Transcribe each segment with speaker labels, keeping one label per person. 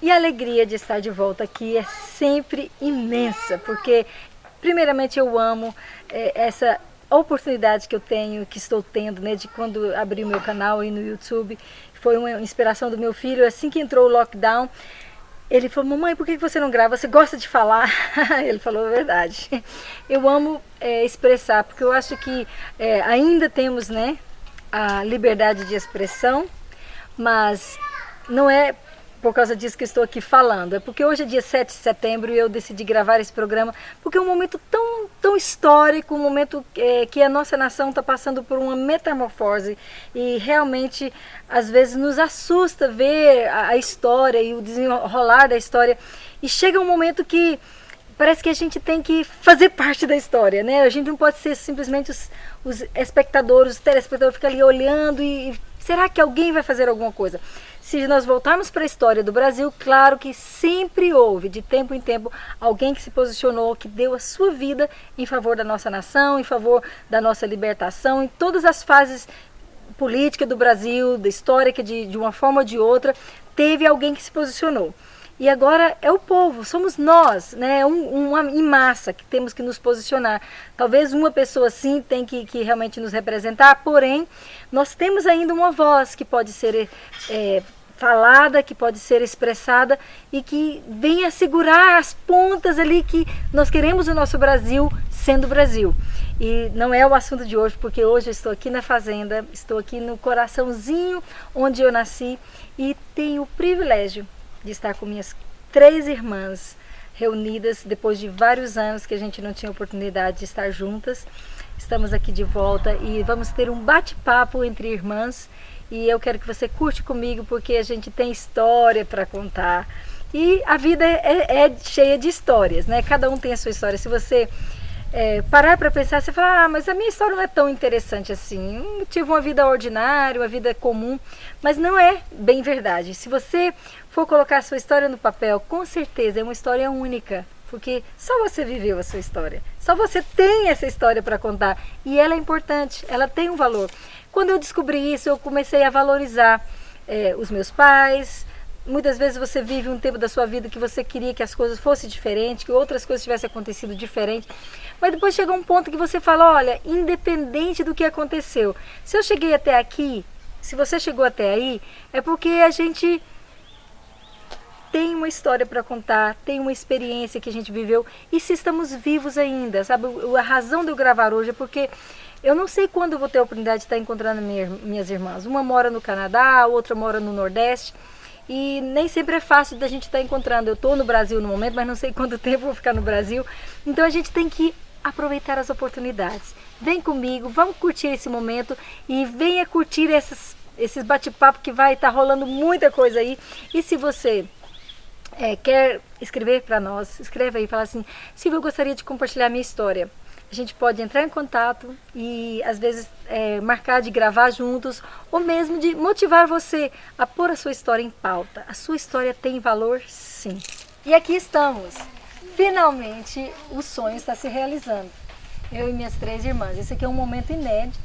Speaker 1: E a alegria de estar de volta aqui é sempre imensa, porque primeiramente eu amo essa oportunidade que eu tenho, que estou tendo, né, de quando abri o meu canal aí no YouTube. Foi uma inspiração do meu filho, assim que entrou o lockdown. Ele falou: mamãe, por que você não grava? Você gosta de falar? Ele falou a verdade. Eu amo expressar, porque eu acho que ainda temos, né, a liberdade de expressão, mas não é por causa disso que eu estou aqui falando. É porque hoje é dia 7 de setembro e eu decidi gravar esse programa porque é um momento tão histórico, um momento que a nossa nação está passando por uma metamorfose e realmente às vezes nos assusta ver a história e o desenrolar da história, e chega um momento que parece que a gente tem que fazer parte da história, né? A gente não pode ser simplesmente os espectadores, os telespectadores ficam ali olhando e será que alguém vai fazer alguma coisa? Se nós voltarmos para a história do Brasil, claro que sempre houve, de tempo em tempo, alguém que se posicionou, que deu a sua vida em favor da nossa nação, em favor da nossa libertação, em todas as fases políticas do Brasil, da história, que de uma forma ou de outra, teve alguém que se posicionou. E agora é o povo, somos nós, né? Em massa que temos que nos posicionar. Talvez uma pessoa sim tem que realmente nos representar, porém nós temos ainda uma voz que pode ser falada, que pode ser expressada e que venha segurar as pontas ali que nós queremos o nosso Brasil sendo Brasil. E não é o assunto de hoje, porque hoje eu estou aqui na fazenda, estou aqui no coraçãozinho onde eu nasci e tenho o privilégio de estar com minhas 3 irmãs reunidas depois de vários anos que a gente não tinha oportunidade de estar juntas. Estamos aqui de volta e vamos ter um bate-papo entre irmãs e eu quero que você curte comigo porque a gente tem história para contar e a vida é cheia de histórias, né? Cada um tem a sua história. Se você parar para pensar, você fala: mas a minha história não é tão interessante assim, eu tive uma vida ordinária, uma vida comum, mas não é bem verdade. Se você for colocar a sua história no papel, com certeza é uma história única, porque só você viveu a sua história, só você tem essa história para contar e ela é importante, ela tem um valor. Quando eu descobri isso, eu comecei a valorizar os meus pais. Muitas vezes você vive um tempo da sua vida que você queria que as coisas fossem diferentes, que outras coisas tivessem acontecido diferente, mas depois chega um ponto que você fala: olha, independente do que aconteceu, se eu cheguei até aqui, se você chegou até aí, é porque a gente tem uma história para contar, tem uma experiência que a gente viveu, e se estamos vivos ainda, sabe? A razão de eu gravar hoje é porque eu não sei quando eu vou ter a oportunidade de estar encontrando minhas irmãs. Uma mora no Canadá, a outra mora no Nordeste. E nem sempre é fácil da gente estar encontrando. Eu estou no Brasil no momento, mas não sei quanto tempo eu vou ficar no Brasil. Então a gente tem que aproveitar as oportunidades. Vem comigo, vamos curtir esse momento e venha curtir esses bate-papo que vai estar rolando muita coisa aí. E se você quer escrever para nós, escreve aí, fala assim: Silvia, eu gostaria de compartilhar a minha história. A gente pode entrar em contato e às vezes marcar de gravar juntos ou mesmo de motivar você a pôr a sua história em pauta. A sua história tem valor, sim. E aqui estamos. Finalmente o sonho está se realizando. Eu e minhas 3 irmãs. Esse aqui é um momento inédito.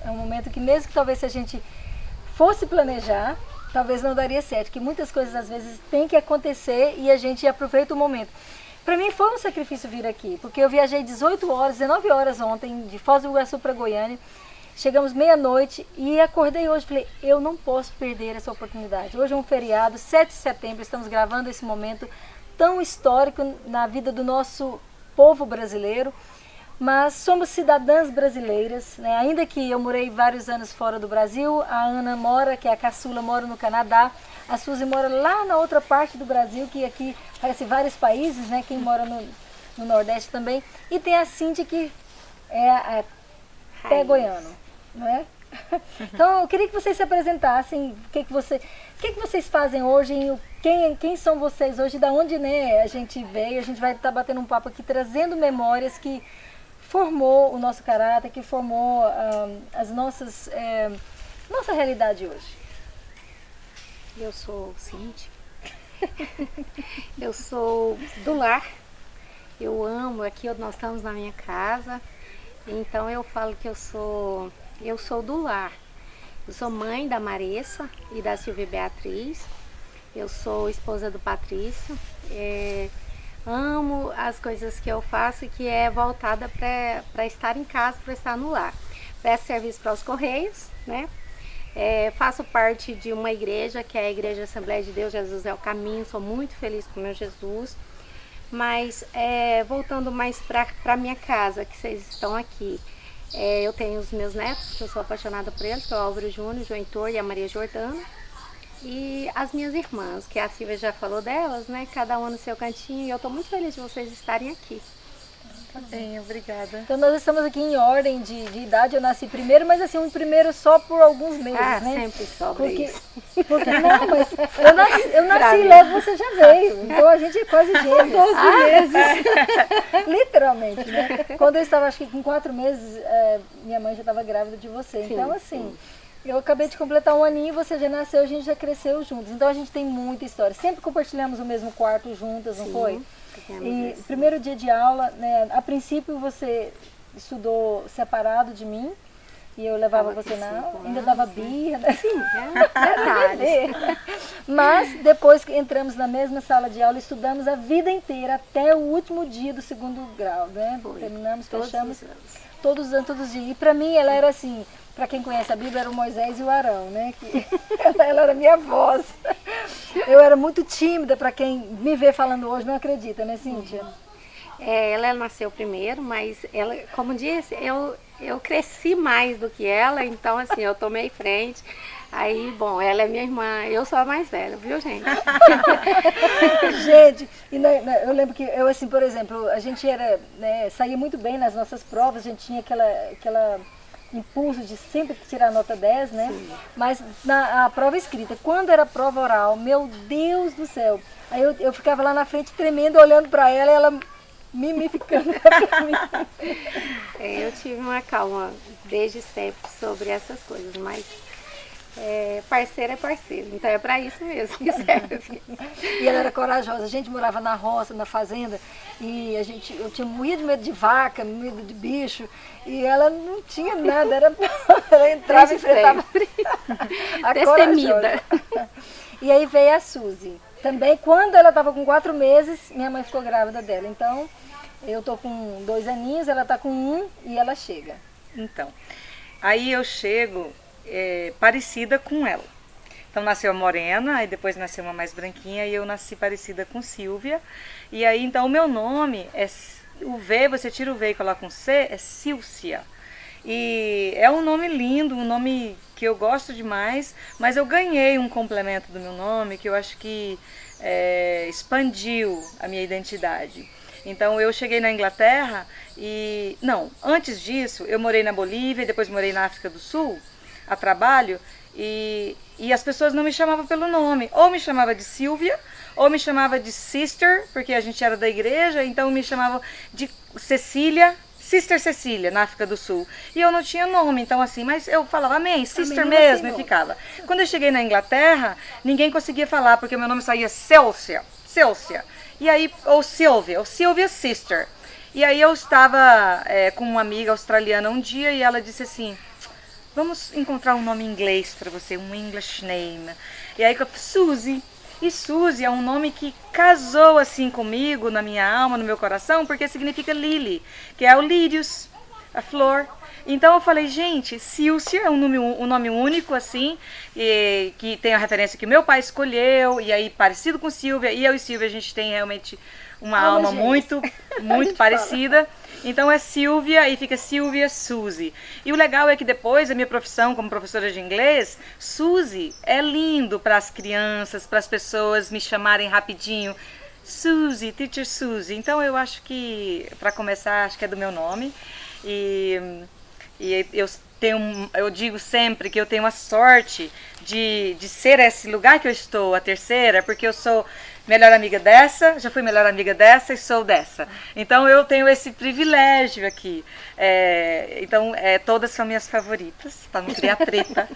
Speaker 1: É um momento que mesmo que talvez se a gente fosse planejar, talvez não daria certo. Que muitas coisas às vezes têm que acontecer e a gente aproveita o momento. Para mim foi um sacrifício vir aqui, porque eu viajei 18 horas, 19 horas ontem, de Foz do Iguaçu para Goiânia. Chegamos meia-noite e acordei hoje, falei: eu não posso perder essa oportunidade. Hoje é um feriado, 7 de setembro, estamos gravando esse momento tão histórico na vida do nosso povo brasileiro, mas somos cidadãs brasileiras, né? Ainda que eu morei vários anos fora do Brasil, a Ana mora, que é a caçula, mora no Canadá, a Suzy mora lá na outra parte do Brasil, que aqui parece vários países, né? Quem mora no Nordeste também, e tem a Cintia, que é pé goiano, não é? Então eu queria que vocês se apresentassem, o que vocês fazem hoje, quem são vocês hoje, da onde, né, a gente veio. A gente vai estar batendo um papo aqui, trazendo memórias que formou o nosso caráter, que formou nossa realidade hoje.
Speaker 2: Eu sou Cintia, eu sou do lar, eu amo, aqui nós estamos na minha casa, então eu falo que eu sou do lar. Eu sou mãe da Maressa e da Silvia Beatriz, Eu sou esposa do Patrício. Amo as coisas que eu faço, que é voltada para estar em casa, para estar no lar. Presto serviço para os Correios, né? Faço parte de uma igreja, que é a Igreja Assembleia de Deus, Jesus é o Caminho. Sou muito feliz com o meu Jesus. Mas voltando mais para minha casa, que vocês estão aqui, eu tenho os meus netos, que eu sou apaixonada por eles, que é o Álvaro Júnior, o João Heitor e a Maria Jordana. E as minhas irmãs, que a Silvia já falou delas, né? Cada uma no seu cantinho, e eu estou muito feliz de vocês estarem aqui.
Speaker 3: Tá bem, obrigada.
Speaker 1: Então nós estamos aqui em ordem de idade, eu nasci primeiro, mas assim, um primeiro só por alguns meses, né?
Speaker 2: Sempre sobra isso.
Speaker 1: Porque não, mas eu nasci e logo você já veio, então a gente é quase gêmeos. 12 meses. Literalmente, né? Quando eu estava, acho que com 4 meses, minha mãe já estava grávida de você,
Speaker 2: Sim,
Speaker 1: então assim...
Speaker 2: sim.
Speaker 1: Eu acabei de completar 1 aninho, você já nasceu, a gente já cresceu juntos. Então a gente tem muita história. Sempre compartilhamos o mesmo quarto juntas, não foi? E primeiro dia de aula, né? A princípio você estudou separado de mim e eu levava você na aula, ainda dava birra, né?
Speaker 2: Sim, detalhes.
Speaker 1: Mas depois que entramos na mesma sala de aula, estudamos a vida inteira até o último dia do 2º grau, né? Terminamos, fechamos todos os anos, todos os dias. E para mim ela era assim, para quem conhece a Bíblia, era o Moisés e o Arão, né? Que ela era minha voz. Eu era muito tímida, para quem me vê falando hoje não acredita, né, Cíntia?
Speaker 2: Ela nasceu primeiro, mas ela, como disse, eu cresci mais do que ela, então assim, eu tomei frente. Aí, bom, ela é minha irmã, eu sou a mais velha, viu, gente?
Speaker 1: Gente, eu lembro que eu, assim, por exemplo, a gente era, né, saía muito bem nas nossas provas, a gente tinha aquela impulso de sempre tirar nota 10, né? Sim. Mas a prova escrita, quando era prova oral, meu Deus do céu, aí eu ficava lá na frente tremendo, olhando para ela e ela mimificando pra mim.
Speaker 2: Eu tive uma calma desde sempre sobre essas coisas, mas parceiro é parceiro, então é para isso mesmo que serve.
Speaker 1: E ela era corajosa, a gente morava na roça, na fazenda, e eu tinha muito medo de vaca, medo de bicho, e ela não tinha nada, ela entrava e enfrentava a
Speaker 2: destemida.
Speaker 1: E aí veio a Suzy. Também quando ela estava com 4 meses, minha mãe ficou grávida dela, então eu tô com 2 aninhos, ela tá com 1 e ela chega.
Speaker 3: Então, aí eu chego parecida com ela. Então nasceu a Morena, aí depois nasceu uma mais branquinha e eu nasci parecida com Silvia. E aí então o meu nome o V, você tira o V e coloca um C, é Sílcia. E é um nome lindo, um nome que eu gosto demais, mas eu ganhei um complemento do meu nome que eu acho que expandiu a minha identidade. Então eu cheguei na Inglaterra e... Não, antes disso eu morei na Bolívia, depois morei na África do Sul, a trabalho, e as pessoas não me chamavam pelo nome. Ou me chamava de Silvia, ou me chamava de Sister, porque a gente era da igreja, então me chamavam de Cecília, Sister Cecília, na África do Sul. E eu não tinha nome, então assim, mas eu falava amém, Sister mesmo, e ficava. Quando eu cheguei na Inglaterra, ninguém conseguia falar, porque meu nome saía Célcia. E aí, ou Sylvia Sister. E aí eu estava com uma amiga australiana um dia e ela disse assim, vamos encontrar um nome em inglês para você, um English name. E aí eu falei, Suzy. E Suzy é um nome que casou assim comigo, na minha alma, no meu coração, porque significa lily, que é o lírios, a flor. Então eu falei, gente, Sílcia é um nome único, assim, que tem a referência que meu pai escolheu, e aí parecido com Silvia, e eu e Silvia a gente tem realmente uma alma muito parecida. Então é Silvia e fica Silvia Suzy. E o legal é que depois a minha profissão como professora de inglês, Suzy é lindo para as crianças, para as pessoas me chamarem rapidinho. Suzy, Teacher Suzy. Então eu acho que, para começar, acho que é do meu nome. E eu digo sempre que eu tenho a sorte de ser esse lugar que eu estou, a terceira, porque eu sou melhor amiga dessa, já fui melhor amiga dessa e sou dessa. Então eu tenho esse privilégio aqui. Então todas são minhas favoritas, para não criar treta.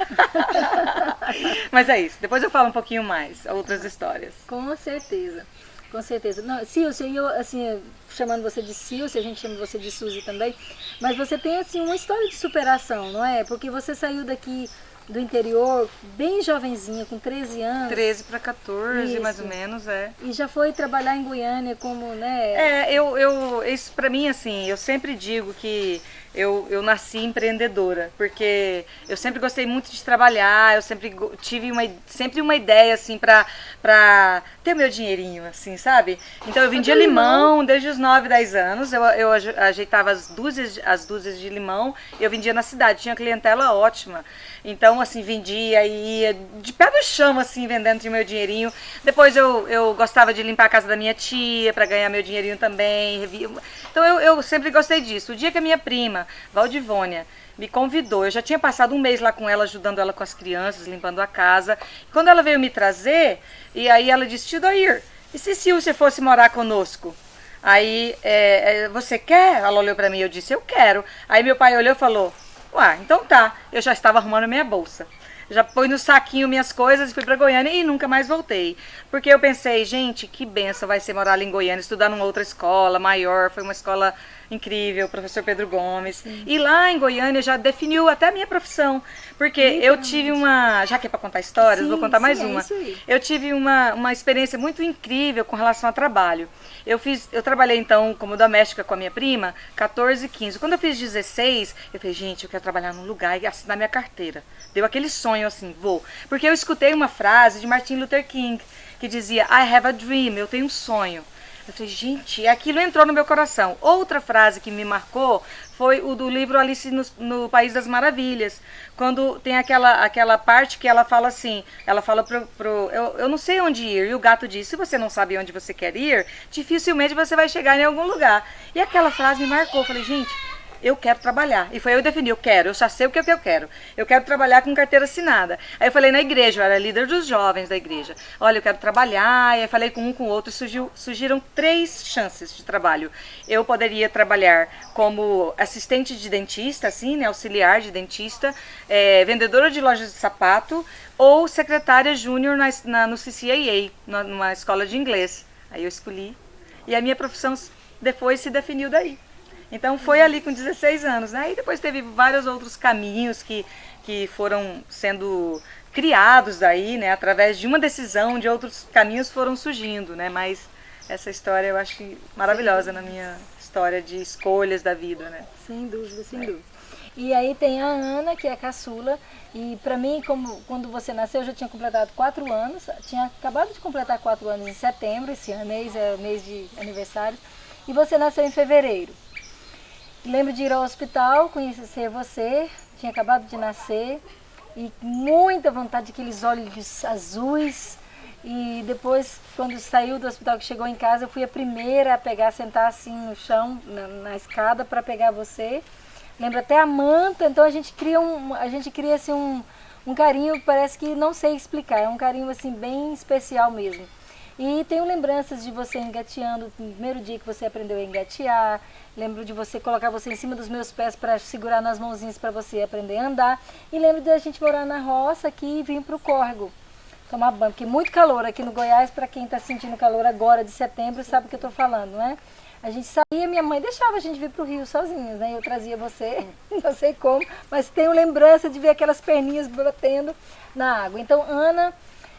Speaker 3: Mas é isso, depois eu falo um pouquinho mais, outras histórias.
Speaker 1: Com certeza. Com certeza. Não, Sílcia, eu assim, chamando você de Sílcia, a gente chama você de Suzy também, mas você tem assim uma história de superação, não é? Porque você saiu daqui do interior, bem jovenzinha, com 13 anos.
Speaker 3: 13 para 14,
Speaker 1: Isso.
Speaker 3: mais ou menos, é.
Speaker 1: E já foi trabalhar em Goiânia como, né?
Speaker 3: Isso pra mim, assim, eu sempre digo que eu nasci empreendedora, porque eu sempre gostei muito de trabalhar, eu sempre tive sempre uma ideia, assim, pra ter meu dinheirinho, assim, sabe? Então eu vendia limão desde os 9, 10 anos, eu ajeitava as dúzias de limão, eu vendia na cidade, tinha clientela ótima. Então, assim, vendia e ia de pé no chão, assim, vendendo, tinha meu dinheirinho. Depois eu gostava de limpar a casa da minha tia para ganhar meu dinheirinho também. Então eu sempre gostei disso. O dia que a minha prima, Valdivônia, me convidou, eu já tinha passado um mês lá com ela, ajudando ela com as crianças, limpando a casa. Quando ela veio me trazer, e aí ela disse, tio Dair, e se você fosse morar conosco? Aí, você quer? Ela olhou para mim e eu disse, eu quero. Aí meu pai olhou e falou, ué, então tá. Eu já estava arrumando minha bolsa. Já pus no saquinho minhas coisas e fui para Goiânia e nunca mais voltei. Porque eu pensei, gente, que benção vai ser morar ali em Goiânia, estudar numa outra escola maior. Foi uma escola incrível, professor Pedro Gomes. Sim. E lá em Goiânia já definiu até a minha profissão. Porque eu tive uma... Já que é para contar histórias, sim, vou contar mais uma. Eu tive uma experiência muito incrível com relação ao trabalho. Eu trabalhei então como doméstica com a minha prima, 14, 15. Quando eu fiz 16, eu falei, gente, eu quero trabalhar num lugar e assinar minha carteira. Deu aquele sonho assim, vou. Porque eu escutei uma frase de Martin Luther King, que dizia, I have a dream, eu tenho um sonho. Eu falei, gente, aquilo entrou no meu coração. Outra frase que me marcou foi o do livro Alice no País das Maravilhas. Quando tem aquela parte que ela fala assim, ela fala eu não sei onde ir. E o gato diz, se você não sabe onde você quer ir, dificilmente você vai chegar em algum lugar. E aquela frase me marcou. Eu falei, gente, eu quero trabalhar. E foi eu que defini, eu já sei o que eu quero. Eu quero trabalhar com carteira assinada. Aí eu falei na igreja, eu era líder dos jovens da igreja. Olha, eu quero trabalhar. E aí falei com um, com o outro, e surgiram 3 chances de trabalho. Eu poderia trabalhar como assistente de dentista, assim, né, auxiliar de dentista, vendedora de lojas de sapato, ou secretária júnior no CCAA, numa escola de inglês. Aí eu escolhi. E a minha profissão depois se definiu daí. Então foi ali com 16 anos, né? E depois teve vários outros caminhos que foram sendo criados daí, né? Através de uma decisão, de outros caminhos foram surgindo, né? Mas essa história eu acho maravilhosa na minha história de escolhas da vida, né?
Speaker 1: Sem dúvida, sem dúvida. E aí tem a Ana, que é a caçula, e pra mim, quando você nasceu, eu já tinha completado 4 anos, tinha acabado de completar 4 anos em setembro, esse mês é o mês de aniversário, e você nasceu em fevereiro. Lembro de ir ao hospital, conhecer você, tinha acabado de nascer, e muita vontade, aqueles olhos azuis. E depois, quando saiu do hospital, que chegou em casa, eu fui a primeira a sentar assim no chão, na escada, para pegar você. Lembro até a manta, então a gente cria assim, um carinho que parece que não sei explicar, é um carinho assim bem especial mesmo. E tenho lembranças de você engateando, no primeiro dia que você aprendeu a engatear. Lembro de colocar você em cima dos meus pés para segurar nas mãozinhas para você aprender a andar. E lembro de a gente morar na roça aqui e vir para o córrego tomar banho. Porque muito calor aqui no Goiás, para quem está sentindo calor agora de setembro, sabe o que eu estou falando, né? A gente saía, minha mãe deixava a gente vir para o rio sozinhas, né? Eu trazia você, não sei como, mas tenho lembrança de ver aquelas perninhas batendo na água. Então, Ana...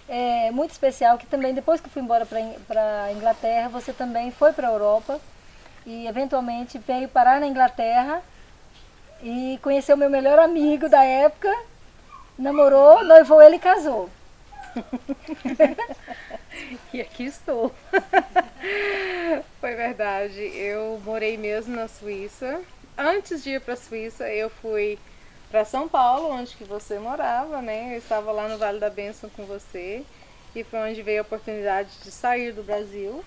Speaker 1: É muito especial, que também depois que eu fui embora para a Inglaterra, você também foi para a Europa e eventualmente veio parar na Inglaterra e conheceu o meu melhor amigo da época, namorou, noivou ele e casou.
Speaker 4: E aqui estou. Foi verdade, eu morei mesmo na Suíça. Antes de ir para a Suíça, eu fui para São Paulo, onde que você morava, né? Eu estava lá no Vale da Bênção com você e foi onde veio a oportunidade de sair do Brasil.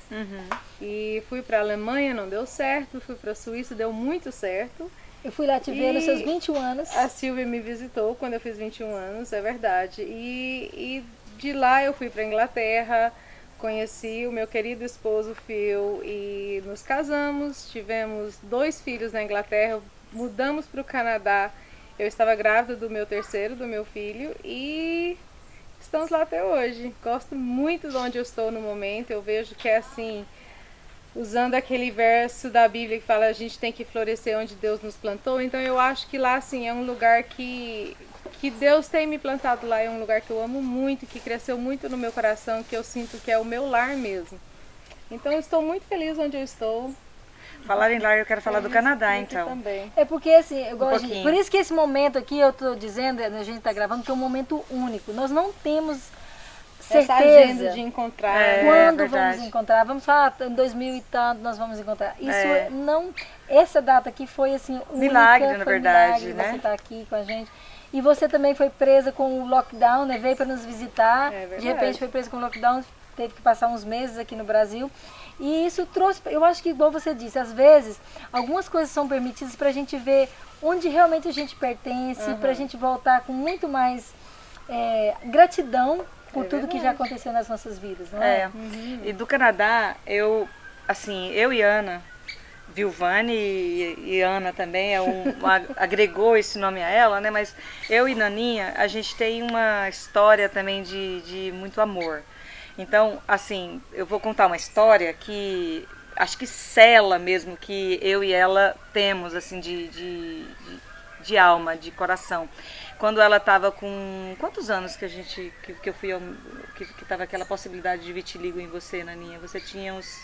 Speaker 4: E fui para a Alemanha, não deu certo, fui para a Suíça, deu muito certo.
Speaker 1: Eu fui lá te ver nos seus 21 anos.
Speaker 4: A Silvia me visitou quando eu fiz 21 anos, é verdade. E de lá eu fui para a Inglaterra, conheci o meu querido esposo Phil e nos casamos, tivemos 2 filhos na Inglaterra, mudamos para o Canadá. Eu estava grávida do meu terceiro, do meu filho, e estamos lá até hoje. Gosto muito de onde eu estou no momento. Eu vejo que é assim, usando aquele verso da Bíblia que fala a gente tem que florescer onde Deus nos plantou. Então eu acho que lá assim é um lugar que que Deus tem me plantado lá, é um lugar que eu amo muito, que cresceu muito no meu coração, que eu sinto que é o meu lar mesmo. Então eu estou muito feliz onde eu estou.
Speaker 3: Falar em lar, eu quero falar do Canadá,
Speaker 4: Aqui
Speaker 3: então.
Speaker 4: também.
Speaker 1: É porque assim, eu gosto
Speaker 3: pouquinho.
Speaker 1: por isso que esse momento aqui, eu estou dizendo, a gente está gravando, que é um momento único. Nós não temos
Speaker 4: Essa agenda
Speaker 1: certeza
Speaker 4: de encontrar.
Speaker 3: É,
Speaker 1: quando
Speaker 3: verdade.
Speaker 1: vamos encontrar. Vamos falar, em 2000 e tanto nós vamos encontrar. Isso
Speaker 3: É.
Speaker 1: não, essa data aqui foi assim, única.
Speaker 3: Milagre, na
Speaker 1: foi
Speaker 3: verdade,
Speaker 1: milagre,
Speaker 3: né?
Speaker 1: Você está aqui com a gente. E você também foi presa com o lockdown, né? Veio para nos visitar.
Speaker 4: É verdade.
Speaker 1: De repente foi presa com o lockdown, teve que passar uns meses aqui no Brasil. E isso trouxe, eu acho que igual você disse, às vezes algumas coisas são permitidas para a gente ver onde realmente a gente pertence, para a gente voltar com muito mais gratidão por tudo que já aconteceu nas nossas vidas, não é?
Speaker 3: É. E do Canadá, eu e Ana, Vilvane e Ana também, agregou esse nome a ela, né? Mas eu e Naninha, a gente tem uma história também de muito amor. Então, assim, eu vou contar uma história que acho que sela mesmo que eu e ela temos, assim, de alma, de coração. Quando ela estava com... Quantos anos que eu fui... Que estava aquela possibilidade de vitiligo em você, Naninha? Você tinha uns...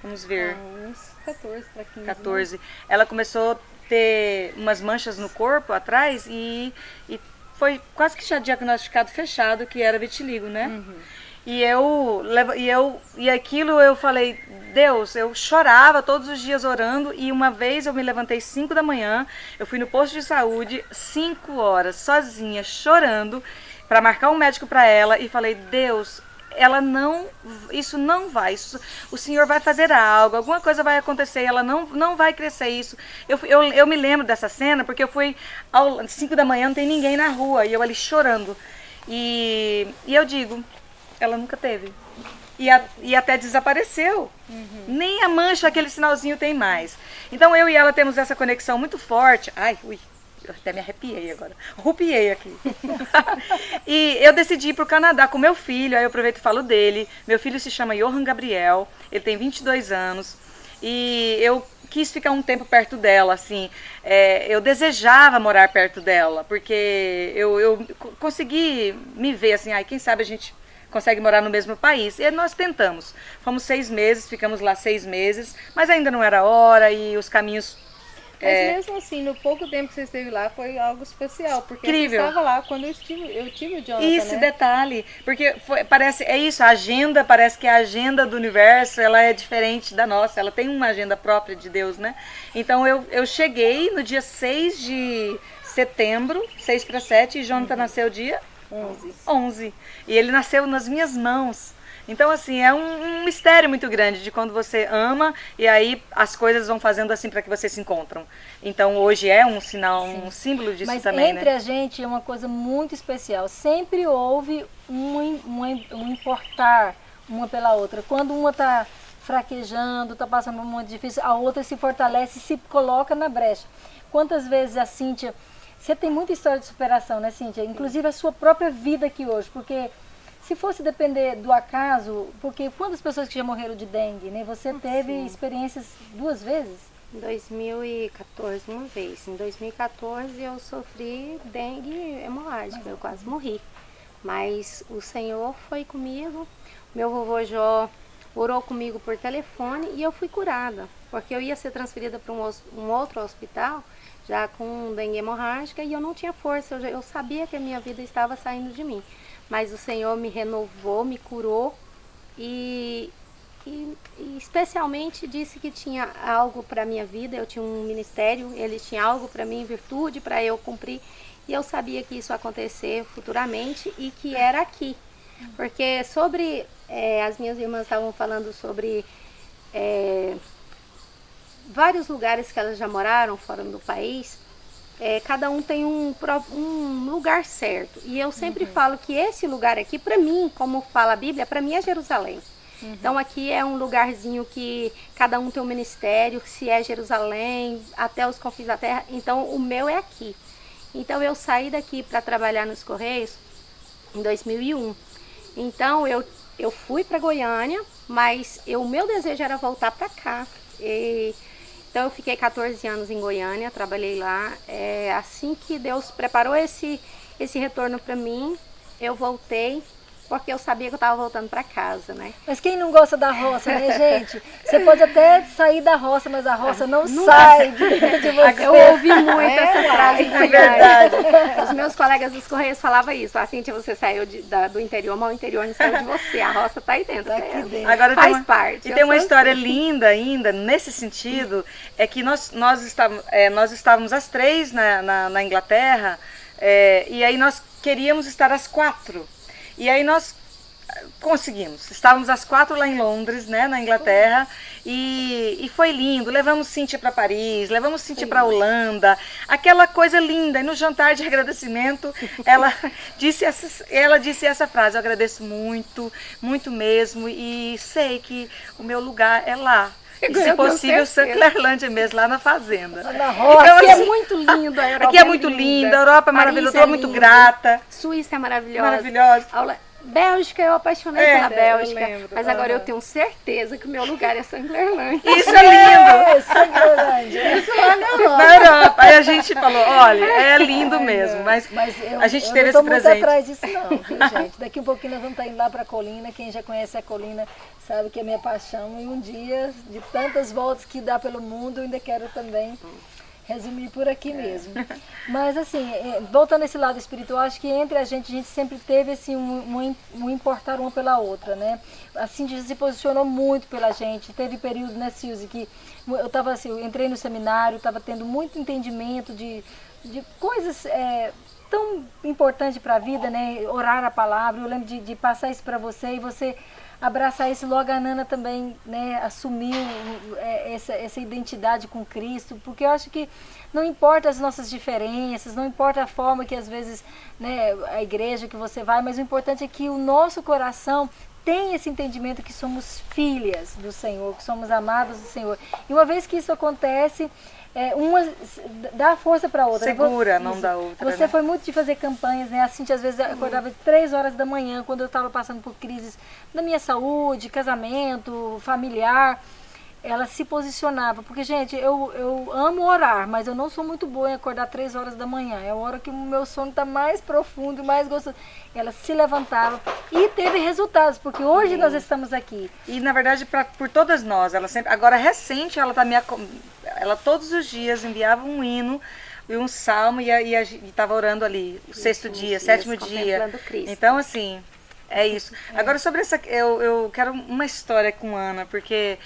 Speaker 3: Vamos ver.
Speaker 4: Uns 14 para 15.
Speaker 3: 14.
Speaker 4: Né?
Speaker 3: Ela começou a ter umas manchas no corpo atrás e foi quase que já diagnosticado fechado que era vitiligo, né? E aquilo eu falei, Deus, eu chorava todos os dias orando, e uma vez eu me levantei 5 da manhã, eu fui no posto de saúde 5 horas sozinha, chorando, para marcar um médico para ela, e falei, Deus, isso não vai, o Senhor vai fazer algo, alguma coisa vai acontecer, ela não vai crescer isso. Eu me lembro dessa cena, porque eu fui às 5 da manhã, não tem ninguém na rua, e eu ali chorando. E eu digo, ela nunca teve. E até desapareceu. Nem a mancha, aquele sinalzinho tem mais. Então eu e ela temos essa conexão muito forte. Ai, ui, eu até me arrepiei agora. Rupiei aqui. E eu decidi ir para o Canadá com meu filho, aí eu aproveito e falo dele. Meu filho se chama Johan Gabriel, ele tem 22 anos. E eu quis ficar um tempo perto dela, assim. Eu desejava morar perto dela, porque eu consegui me ver assim, ai, quem sabe a gente consegue morar no mesmo país. E nós tentamos. Fomos 6 meses, ficamos lá 6 meses, mas ainda não era hora e os caminhos...
Speaker 4: Mas mesmo assim, no pouco tempo que você esteve lá, foi algo especial, porque
Speaker 3: incrível.
Speaker 4: Você estava lá quando eu tive o Jonathan,
Speaker 3: Esse
Speaker 4: né?
Speaker 3: detalhe, porque a agenda, parece que a agenda do universo, ela é diferente da nossa, ela tem uma agenda própria de Deus, né? Então eu cheguei no dia 6 de setembro, 6 para 7, e Jonathan nasceu dia 11. E ele nasceu nas minhas mãos. Então, assim, é um mistério muito grande de quando você ama e aí as coisas vão fazendo assim para que vocês se encontram. Então, hoje é um sinal, um símbolo disso.
Speaker 1: Mas
Speaker 3: também,
Speaker 1: entre
Speaker 3: né?
Speaker 1: a gente é uma coisa muito especial. Sempre houve um importar uma pela outra. Quando uma está fraquejando, está passando por um momento difícil, a outra se fortalece e se coloca na brecha. Quantas vezes a Cíntia... Você tem muita história de superação, né, Cíntia? Inclusive a sua própria vida aqui hoje, porque se fosse depender do acaso, porque quantas pessoas que já morreram de dengue, né? Você teve experiências 2 vezes?
Speaker 2: Em 2014, uma vez. Em 2014 eu sofri dengue hemorrágica, eu quase morri. Mas o Senhor foi comigo, meu vovô Jó orou comigo por telefone e eu fui curada. Porque eu ia ser transferida para um outro hospital, já com dengue hemorrágica, e eu não tinha força, eu sabia que a minha vida estava saindo de mim. Mas o Senhor me renovou, me curou e especialmente disse que tinha algo para a minha vida, eu tinha um ministério, ele tinha algo para mim, virtude para eu cumprir, e eu sabia que isso ia acontecer futuramente e que era aqui. Porque as minhas irmãs estavam falando sobre vários lugares que elas já moraram fora do país. Cada um tem um lugar certo. E eu sempre falo que esse lugar aqui, para mim, como fala a Bíblia, para mim é Jerusalém. Então aqui é um lugarzinho que cada um tem um ministério, se é Jerusalém, até os confins da terra. Então o meu é aqui. Então eu saí daqui para trabalhar nos Correios em 2001. Então eu fui para Goiânia, mas o meu desejo era voltar para cá. Então eu fiquei 14 anos em Goiânia, trabalhei lá. Assim que Deus preparou esse retorno para mim, eu voltei, porque eu sabia que eu estava voltando para casa, né?
Speaker 1: Mas quem não gosta da roça, né, gente? Você pode até sair da roça, mas a roça não sai de você.
Speaker 2: Eu ouvi muito essa frase em Goiânia. Os meus colegas dos Correios falavam isso. Assim, você saiu do interior, mas o interior não saiu de você. A roça está aí dentro.
Speaker 3: Agora
Speaker 2: faz parte.
Speaker 3: E tem uma história linda ainda, nesse sentido, é que nós estávamos às 3 na Inglaterra, e aí nós queríamos estar às 4. E aí nós conseguimos. Estávamos às 4 lá em Londres, né, na Inglaterra, e foi lindo. Levamos Cíntia para Paris, levamos Cíntia para Holanda, aquela coisa linda. E no jantar de agradecimento, ela disse essa frase: eu agradeço muito, muito mesmo, e sei que o meu lugar é lá. E, se possível, Sanclerlândia mesmo, lá na fazenda.
Speaker 1: Na roça.
Speaker 2: Então, aqui é muito lindo, a Europa
Speaker 3: aqui é muito linda, a Europa é maravilhosa, estou muito grata.
Speaker 2: Suíça é maravilhosa.
Speaker 3: Maravilhosa.
Speaker 2: Bélgica, eu apaixonei pela Bélgica, mas agora eu tenho certeza que o meu lugar é Sanclerlândia.
Speaker 3: Isso é lindo!
Speaker 1: Sanclerlândia. Isso lá
Speaker 3: na Europa. Aí a gente falou, olha, é lindo mesmo, mas a gente teve esse presente.
Speaker 1: Eu não estou muito atrás disso não, viu, gente? Daqui um pouquinho nós vamos estar indo lá para a colina. Quem já conhece a colina sabe que é minha paixão, e um dia, de tantas voltas que dá pelo mundo, eu ainda quero também resumir por aqui mesmo. Mas assim, voltando a esse lado espiritual, acho que entre a gente sempre teve assim, um importar uma pela outra, né? A Cíntia se posicionou muito pela gente. Teve período, né, Suzy, que eu tava assim, eu entrei no seminário, estava tendo muito entendimento de coisas tão importantes para a vida, né? Orar a palavra. Eu lembro de passar isso para você, e você abraçar isso. Logo a Nana também, né, assumiu essa identidade com Cristo, porque eu acho que não importa as nossas diferenças, não importa a forma que às vezes, né, a igreja que você vai, mas o importante é que o nosso coração tem esse entendimento que somos filhas do Senhor, que somos amadas do Senhor. E uma vez que isso acontece, uma dá força para a outra.
Speaker 3: Segura, não dá outra.
Speaker 1: Você foi muito de fazer campanhas, né? A Cíntia às vezes acordava de 3 horas da manhã, quando eu estava passando por crises da minha saúde, casamento, familiar. Ela se posicionava, porque, gente, eu amo orar, mas eu não sou muito boa em acordar 3 horas da manhã. É a hora que o meu sono está mais profundo, mais gostoso. Ela se levantava e teve resultados, porque hoje nós estamos aqui.
Speaker 3: E, na verdade, por todas nós, ela sempre, agora recente, ela todos os dias enviava um hino e um salmo, e estava orando ali, o sexto dia, sétimo dia. Então, assim, é isso. Agora, sobre essa, eu quero uma história com Ana, porque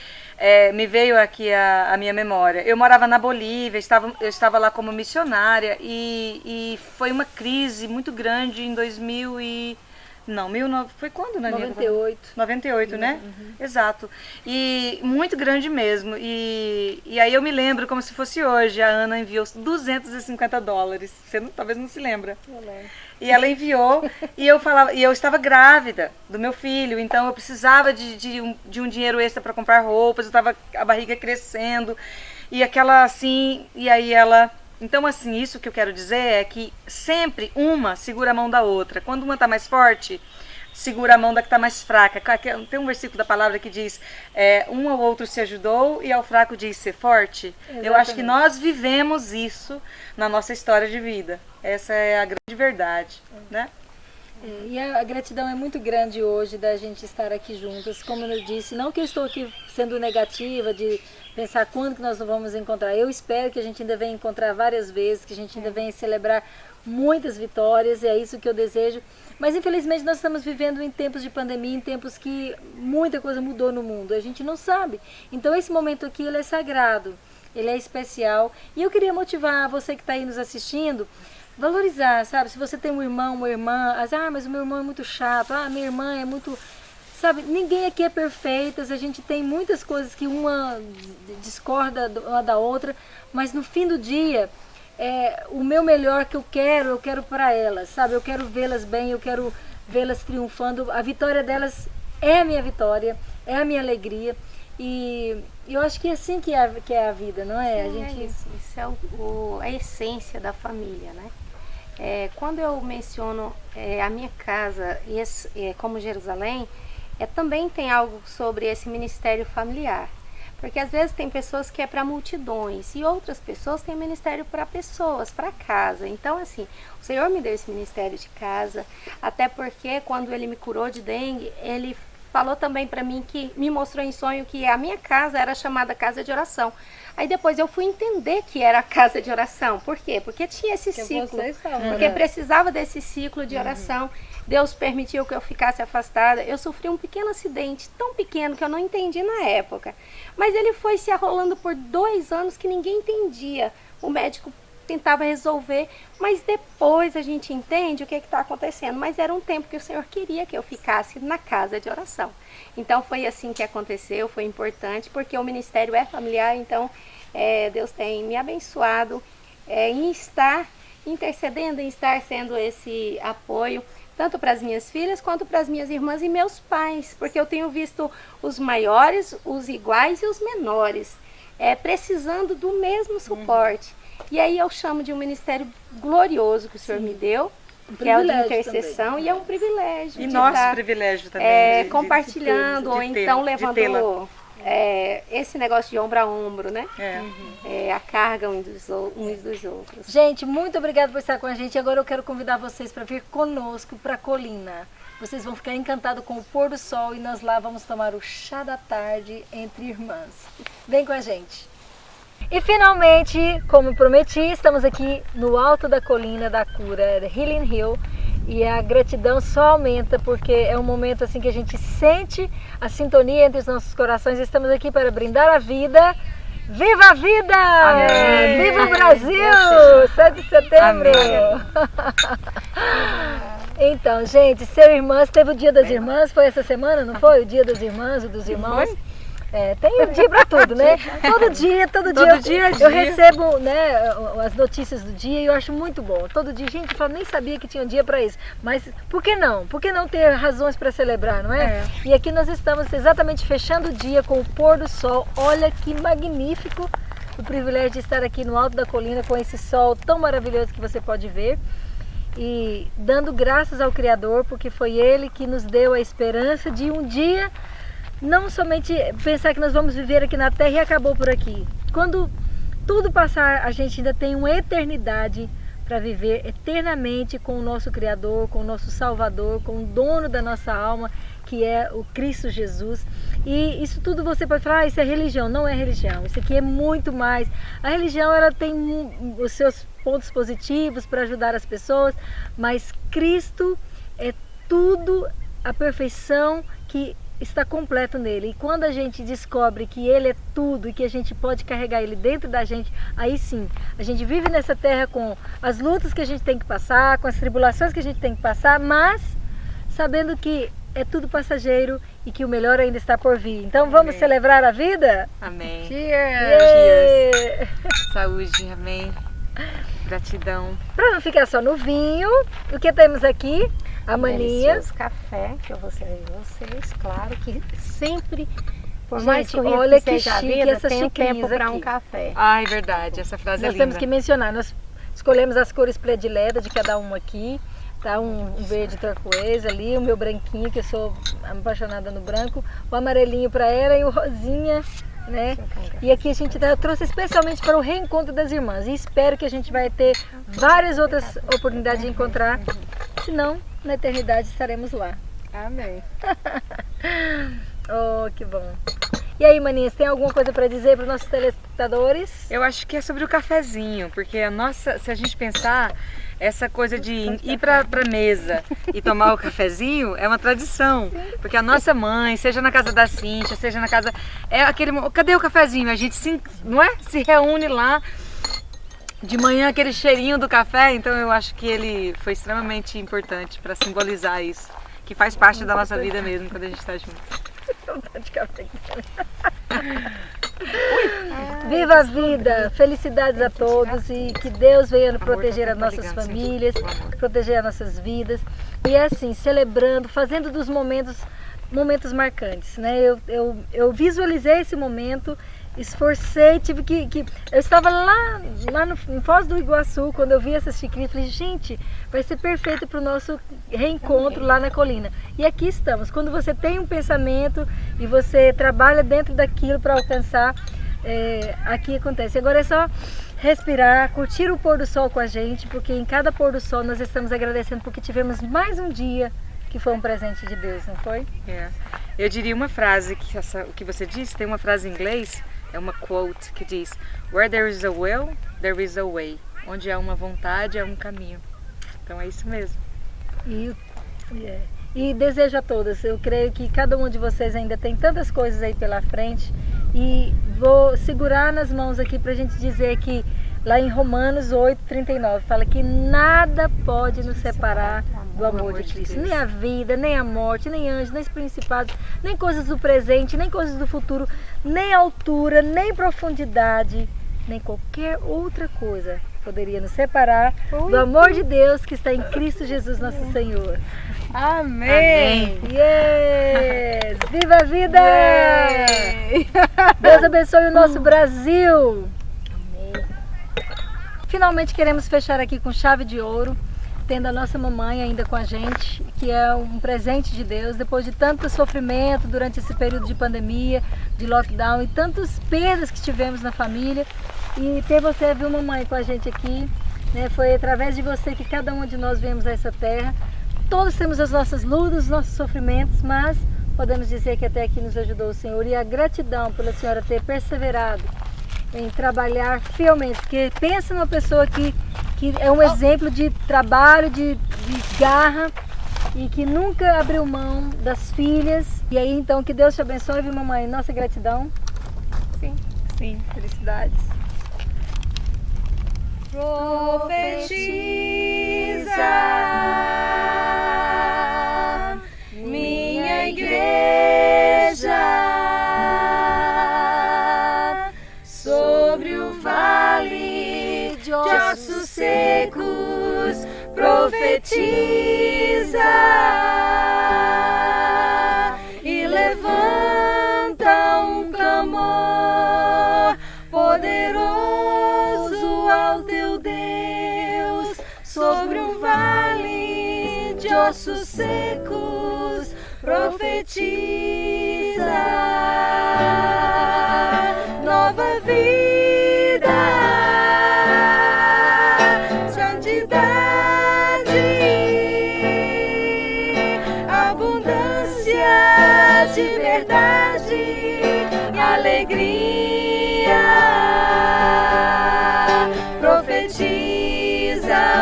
Speaker 3: me veio aqui a minha memória. Eu morava na Bolívia, eu estava lá como missionária, e foi uma crise muito grande em 2000 e... Não, foi quando, Nanita?
Speaker 1: 98.
Speaker 3: 98, né? Uhum. Exato. E muito grande mesmo. E aí eu me lembro como se fosse hoje. A Ana enviou $250. Você talvez não se lembra.
Speaker 1: Eu lembro.
Speaker 3: E ela enviou, e eu estava grávida do meu filho, então eu precisava de um dinheiro extra para comprar roupas, eu estava a barriga crescendo, e aquela assim, e aí ela... Então, assim, isso que eu quero dizer é que sempre uma segura a mão da outra. Quando uma está mais forte, segura a mão da que está mais fraca. Tem um versículo da palavra que diz, um ao outro se ajudou e ao fraco diz ser forte. Exatamente. Eu acho que nós vivemos isso na nossa história de vida. Essa é a grande verdade, né?
Speaker 1: E a gratidão é muito grande hoje da gente estar aqui juntas. Como eu disse, não que eu estou aqui sendo negativa de pensar quando que nós vamos encontrar. Eu espero que a gente ainda venha encontrar várias vezes, que a gente ainda venha celebrar muitas vitórias, e é isso que eu desejo. Mas infelizmente nós estamos vivendo em tempos de pandemia, em tempos que muita coisa mudou no mundo, a gente não sabe. Então esse momento aqui, ele é sagrado, ele é especial, e eu queria motivar você que está aí nos assistindo, valorizar, sabe? Se você tem um irmão, uma irmã, mas o meu irmão é muito chato, minha irmã é muito... Sabe, ninguém aqui é perfeita, a gente tem muitas coisas que uma discorda uma da outra, mas no fim do dia, o meu melhor que eu quero para elas, sabe? Eu quero vê-las bem, eu quero vê-las triunfando, a vitória delas é a minha vitória, é a minha alegria, e eu acho que é assim que é a vida, não é?
Speaker 2: Isso é a essência da família, né? Quando eu menciono a minha casa como Jerusalém, também tem algo sobre esse ministério familiar. Porque às vezes tem pessoas que é para multidões e outras pessoas têm ministério para pessoas, para casa. Então, assim, o Senhor me deu esse ministério de casa, até porque quando Ele me curou de dengue, Ele falou também para mim, que me mostrou em sonho que a minha casa era chamada casa de oração. Aí depois eu fui entender que era a casa de oração. Por quê? Porque tinha esse ciclo. Porque precisava desse ciclo de oração. Deus permitiu que eu ficasse afastada. Eu sofri um pequeno acidente, tão pequeno que eu não entendi na época. Mas ele foi se arrolando por 2 anos que ninguém entendia. O médico tentava resolver, mas depois a gente entende o que está acontecendo. Mas era um tempo que o Senhor queria que eu ficasse na casa de oração. Então foi assim que aconteceu, foi importante, porque o ministério é familiar, então Deus tem me abençoado em estar intercedendo, em estar sendo esse apoio, tanto para as minhas filhas quanto para as minhas irmãs e meus pais, porque eu tenho visto os maiores, os iguais e os menores precisando do mesmo suporte. E aí eu chamo de um ministério glorioso que o Senhor me deu, que é o de intercessão, e é um privilégio.
Speaker 3: E nosso privilégio também.
Speaker 2: Compartilhando, ou então levando esse negócio de ombro a ombro, né? A carga uns dos outros.
Speaker 1: Gente, muito obrigada por estar com a gente. Agora eu quero convidar vocês para vir conosco para a colina. Vocês vão ficar encantados com o pôr do sol e nós lá vamos tomar o chá da tarde entre irmãs. Vem com a gente. E finalmente, como prometi, estamos aqui no alto da colina da cura, Healing Hill, e a gratidão só aumenta porque é um momento assim que a gente sente a sintonia entre os nossos corações. Estamos aqui para brindar a vida. Viva a vida! Amém. Viva o Brasil! 7 de setembro! Então, gente, ser irmãs, teve o Dia das Irmãs, foi essa semana, não foi? O Dia das Irmãs, o dos irmãos. Tem um dia para tudo, né? Todo dia eu recebo, né, as notícias do dia e eu acho muito bom. Todo dia, gente, eu nem sabia que tinha um dia para isso. Mas por que não? Por que não ter razões para celebrar, não é? E aqui nós estamos exatamente fechando o dia com o pôr do sol. Olha que magnífico o privilégio de estar aqui no alto da colina com esse sol tão maravilhoso que você pode ver. E dando graças ao Criador, porque foi Ele que nos deu a esperança de um dia não somente pensar que nós vamos viver aqui na Terra e acabou por aqui. Quando tudo passar, a gente ainda tem uma eternidade para viver eternamente com o nosso Criador, com o nosso Salvador, com o dono da nossa alma, que é o Cristo Jesus. E isso tudo você pode falar, isso é religião. Não é religião, isso aqui é muito mais. A religião, ela tem os seus pontos positivos para ajudar as pessoas, mas Cristo é tudo, a perfeição que está completo nele. E quando a gente descobre que Ele é tudo e que a gente pode carregar Ele dentro da gente, aí sim, a gente vive nessa terra com as lutas que a gente tem que passar, com as tribulações que a gente tem que passar, mas sabendo que é tudo passageiro e que o melhor ainda está por vir. Então vamos celebrar a vida?
Speaker 3: Amém.
Speaker 1: Cheers!
Speaker 3: Cheers! Saúde, amém. Gratidão.
Speaker 1: Para não ficar só no vinho, o que temos aqui? A maninha.
Speaker 2: Delicioso café que eu vou servir vocês, claro que sempre, por
Speaker 1: Gente,
Speaker 2: mais corrida
Speaker 1: olha
Speaker 2: que seja a
Speaker 1: chique
Speaker 2: vida,
Speaker 1: essa
Speaker 2: tem um
Speaker 1: xicrinhas
Speaker 2: tempo para
Speaker 1: aqui.
Speaker 2: um café.
Speaker 3: Ai, verdade, essa frase
Speaker 1: Nós
Speaker 3: é linda.
Speaker 1: temos que mencionar, nós escolhemos as cores prediletas de cada um aqui, tá? Um verde turquoise ali, o meu branquinho, que eu sou apaixonada no branco, o amarelinho para ela e o rosinha, né? E aqui a gente trouxe especialmente para o reencontro das irmãs e espero que a gente vai ter várias outras oportunidades de encontrar, senão na eternidade estaremos lá.
Speaker 4: Amém.
Speaker 1: Oh, que bom. E aí, maninhas, tem alguma coisa para dizer para os nossos telespectadores?
Speaker 3: Eu acho que é sobre o cafezinho, porque se a gente pensar, essa coisa de ir para a mesa e tomar o cafezinho é uma tradição. Porque a nossa mãe, seja na casa da Cíntia, seja na casa... cadê o cafezinho? A gente se reúne lá de manhã, aquele cheirinho do café. Então eu acho que ele foi extremamente importante para simbolizar isso. Que faz parte da nossa vida mesmo quando a gente está junto.
Speaker 1: Viva a vida, felicidades a todos e que Deus venha proteger as nossas famílias, proteger as nossas vidas e assim, celebrando, fazendo dos momentos marcantes, né? Eu visualizei esse momento esforcei, tive que... Eu estava lá em Foz do Iguaçu, quando eu vi essa xicrinha, falei, gente, vai ser perfeito para o nosso reencontro lá na colina. E aqui estamos. Quando você tem um pensamento e você trabalha dentro daquilo para alcançar, aqui acontece. Agora é só respirar, curtir o pôr do sol com a gente, porque em cada pôr do sol nós estamos agradecendo porque tivemos mais um dia que foi um presente de Deus, não foi?
Speaker 3: Eu diria uma frase, o que você disse, tem uma frase em inglês, é uma quote que diz: Where there is a will, there is a way. Onde há uma vontade, há um caminho. Então é isso mesmo.
Speaker 1: E desejo a todas, eu creio que cada um de vocês ainda tem tantas coisas aí pela frente, e vou segurar nas mãos aqui para a gente dizer que lá em Romanos 8:39 fala que nada pode nos separar do amor de Cristo, nem a vida, nem a morte, nem anjos, nem os principados, nem coisas do presente, nem coisas do futuro, nem altura, nem profundidade, nem qualquer outra coisa poderia nos separar do amor de Deus que está em Cristo Jesus nosso Senhor.
Speaker 4: Amém!
Speaker 1: Yes! Viva a vida! Deus abençoe o nosso Brasil! Amém! Finalmente queremos fechar aqui com chave de ouro, tendo a nossa mamãe ainda com a gente, que é um presente de Deus, depois de tanto sofrimento durante esse período de pandemia, de lockdown e tantas perdas que tivemos na família. E ter você, viu, mamãe, com a gente aqui, né? Foi através de você que cada um de nós viemos a essa terra. Todos temos as nossas lutas, os nossos sofrimentos, mas podemos dizer que até aqui nos ajudou o Senhor. E a gratidão pela senhora ter perseverado em trabalhar fielmente, porque pensa numa pessoa que é um exemplo de trabalho, de garra, e que nunca abriu mão das filhas. E aí, então, que Deus te abençoe, viu, mamãe? Nossa gratidão.
Speaker 4: Sim.
Speaker 1: Felicidades.
Speaker 4: Profetiza, minha igreja, sobre o vale de ossos secos, profetiza e levanta um clamor poderoso ao teu Deus, sobre um vale de ossos secos, profetiza nova vida, santidade, abundância de verdade e alegria.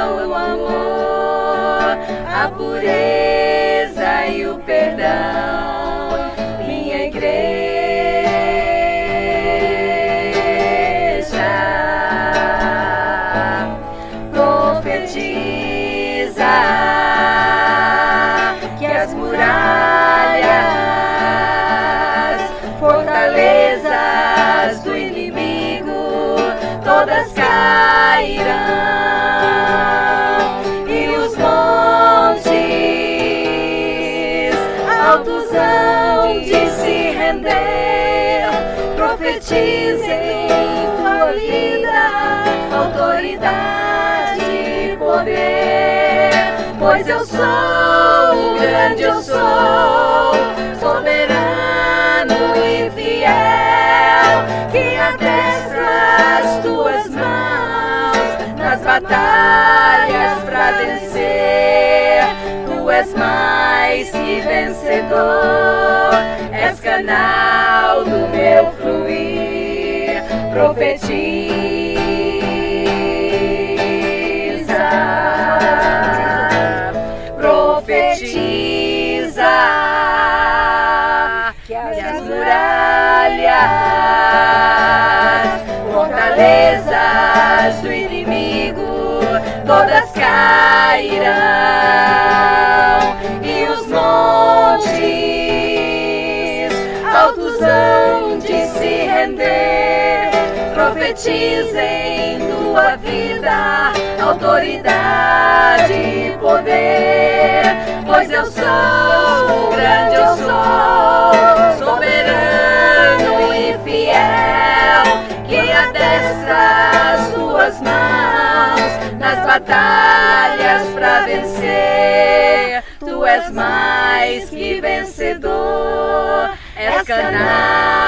Speaker 4: O amor, a pureza e o perdão, minha igreja profetiza que as muralhas, fortalezas do inimigo, todas cairão. Profetizem tua vida, autoridade e poder, pois eu sou grande, eu sou soberano e fiel, que adestra as tuas mãos nas batalhas pra vencer. Tu és mais que vencedor, és canal do meu fluir, profetiza, profetiza que as muralhas, fortalezas do inimigo, todas cairão e os montes altos hão de se render. Profetizem tua vida, autoridade e poder, pois eu sou grande, eu sou soberano e fiel,
Speaker 3: batalhas pra vencer, tu és mais que vencedor, és canal